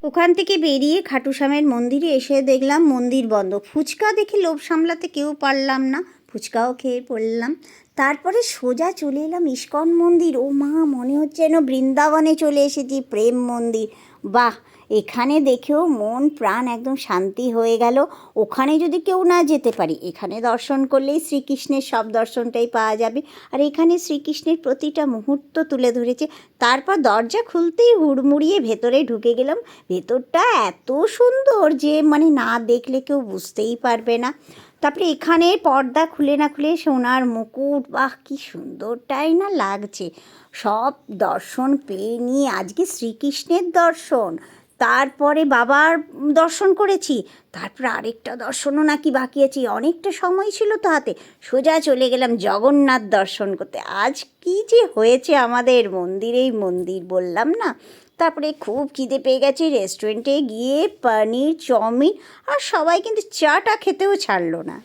ওখান থেকে বেরিয়ে খাটুশ্যামের মন্দিরে এসে দেখলাম মন্দির বন্ধ। ফুচকা দেখে লোভ সামলাতে কেউ পারলাম না, ফুচকাও খেয়ে পড়লাম। তারপরে সোজা চলে এলাম ইস্কন মন্দির। ও মা, মনে হচ্ছে যেন বৃন্দাবনে চলে এসেছি, প্রেম মন্দির। বাহ, এখানে দেখেও মন প্রাণ একদম শান্তি হয়ে গেল। ওখানে যদি কেউ না যেতে পারি, এখানে দর্শন করলেই শ্রীকৃষ্ণের সব দর্শনটাই পাওয়া যাবে। আর এখানে শ্রীকৃষ্ণের প্রতিটা মুহূর্ত তুলে ধরেছে। তারপর দরজা খুলতেই হুড়মুড়িয়ে ভেতরে ঢুকে গেলাম। ভেতরটা এত সুন্দর যে না দেখলে কেউ বুঝতেই পারবে না। তারপরে এখানে পর্দা খুলে না খুলে সোনার মুকুট, বাহ কি সুন্দরটাই না লাগছে। সব দর্শন পেয়ে নিয়ে আজকে শ্রীকৃষ্ণের দর্শন, তারপরে বাবার দর্শন করেছি, তারপরে আরেকটা দর্শনও নাকি বাকি আছে, অনেকটা সময় ছিল তো হাতে। সোজা চলে গেলাম জগন্নাথ দর্শন করতে। আজ কি যে হয়েছে আমাদের মন্দিরেই মন্দির, বললাম না। তারপরে খুব খিদে পেয়ে গেছে, রেস্টুরেন্টে গিয়ে পনির চাউমিন, আর সবাই কিন্তু চাটা খেতেও ছাড়লো না।